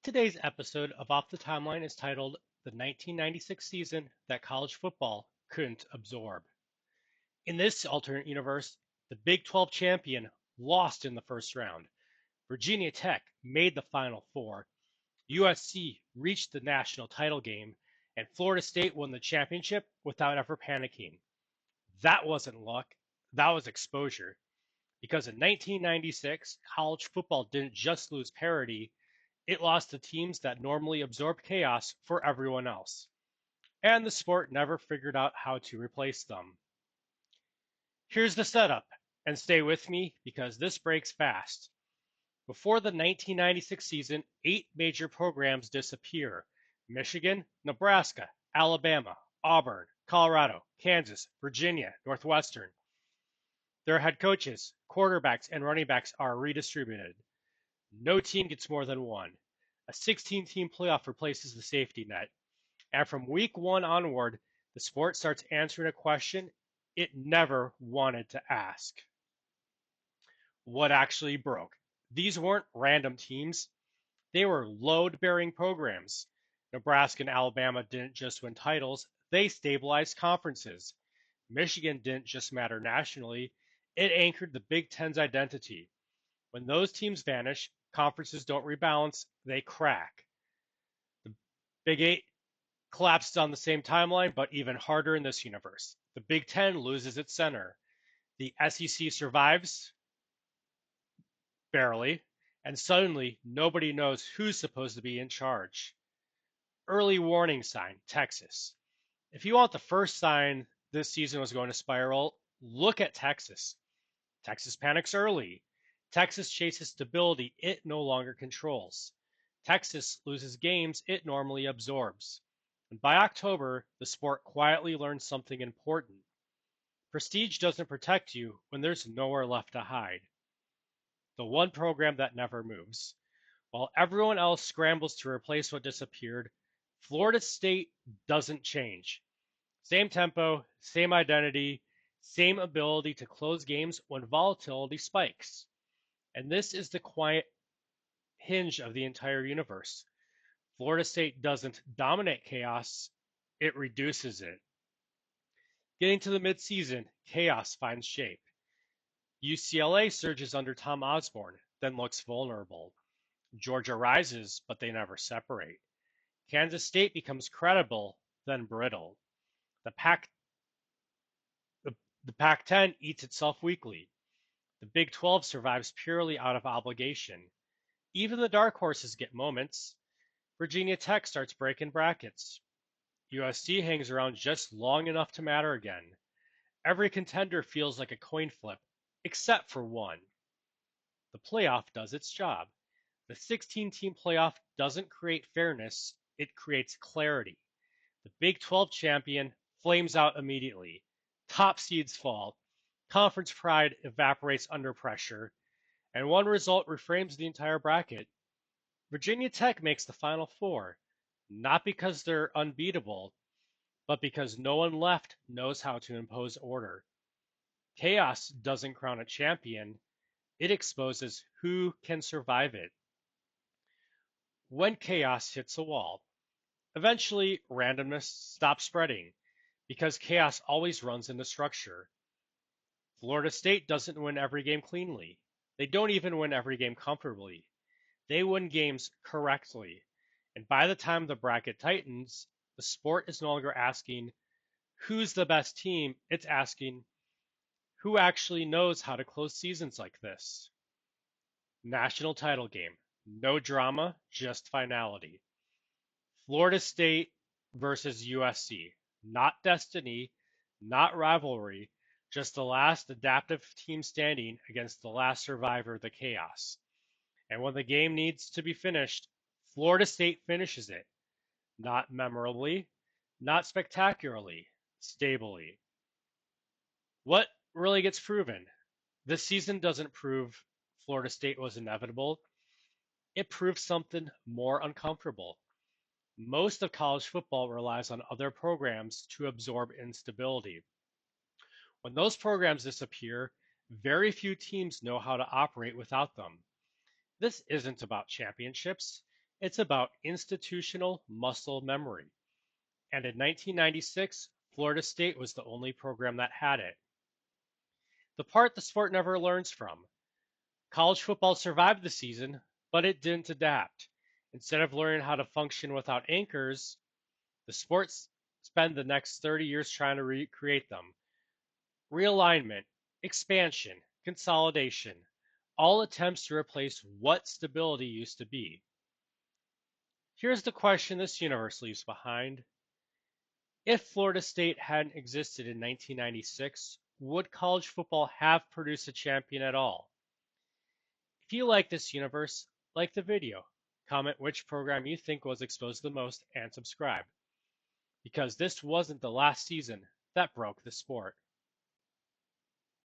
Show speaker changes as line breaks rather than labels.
Today's episode of Off the Timeline is titled The 1996 Season That College Football Couldn't Absorb. In this alternate universe, the Big 12 champion lost in the first round. Virginia Tech made the Final Four. USC reached the national title game, and Florida State won the championship without ever panicking. That wasn't luck, that was exposure. Because in 1996, college football didn't just lose parity, it lost to teams that normally absorb chaos for everyone else, and the sport never figured out how to replace them. Here's the setup, and stay with me because this breaks fast. Before the 1996 season, 8 major programs disappear: Michigan, Nebraska, Alabama, Auburn, Colorado, Kansas, Virginia, Northwestern. Their head coaches, quarterbacks, and running backs are redistributed. No team gets more than one. A 16-team playoff replaces the safety net. And from week one onward, the sport starts answering a question it never wanted to ask. What actually broke? These weren't random teams. They were load-bearing programs. Nebraska and Alabama didn't just win titles, they stabilized conferences. Michigan didn't just matter nationally, it anchored the Big Ten's identity. When those teams vanish, conferences don't rebalance, they crack. The Big Eight collapsed on the same timeline, but even harder in this universe. The Big Ten loses its center. The SEC survives, barely, and suddenly nobody knows who's supposed to be in charge. Early warning sign, Texas. If you want the first sign this season was going to spiral, look at Texas. Texas panics early. Texas chases stability it no longer controls. Texas loses games it normally absorbs. And by October, the sport quietly learns something important. Prestige doesn't protect you when there's nowhere left to hide. The one program that never moves. While everyone else scrambles to replace what disappeared, Florida State doesn't change. Same tempo, same identity, same ability to close games when volatility spikes. And this is the quiet hinge of the entire universe. Florida State doesn't dominate chaos, it reduces it. Getting to the midseason, chaos finds shape. UCLA surges under Tom Osborne, then looks vulnerable. Georgia rises, but they never separate. Kansas State becomes credible, then brittle. The Pac the, the Pac-10 eats itself weekly. The Big 12 survives purely out of obligation. Even the dark horses get moments. Virginia Tech starts breaking brackets. USC hangs around just long enough to matter again. Every contender feels like a coin flip, except for one. The playoff does its job. The 16-team playoff doesn't create fairness, it creates clarity. The Big 12 champion flames out immediately. Top seeds fall. Conference pride evaporates under pressure. And one result reframes the entire bracket. Virginia Tech makes the Final Four, not because they're unbeatable, but because no one left knows how to impose order. Chaos doesn't crown a champion, it exposes who can survive it. When chaos hits a wall, eventually randomness stops spreading because chaos always runs into structure. Florida State doesn't win every game cleanly. They don't even win every game comfortably. They win games correctly. And by the time the bracket tightens, the sport is no longer asking who's the best team, it's asking who actually knows how to close seasons like this. National title game. No drama, just finality. Florida State versus USC. Not destiny, not rivalry, just the last adaptive team standing against the last survivor of the chaos. And when the game needs to be finished, Florida State finishes it. Not memorably, not spectacularly, stably. What really gets proven? This season doesn't prove Florida State was inevitable. It proves something more uncomfortable. Most of college football relies on other programs to absorb instability. When those programs disappear, very few teams know how to operate without them. This isn't about championships. It's about institutional muscle memory. And in 1996, Florida State was the only program that had it. The part the sport never learns from. College football survived the season, but it didn't adapt. Instead of learning how to function without anchors, the sports spend the next 30 years trying to recreate them. Realignment, expansion, consolidation, all attempts to replace what stability used to be. Here's the question this universe leaves behind. If Florida State hadn't existed in 1996, would college football have produced a champion at all? If you like this universe, like the video, comment which program you think was exposed the most, and subscribe, because this wasn't the last season that broke the sport.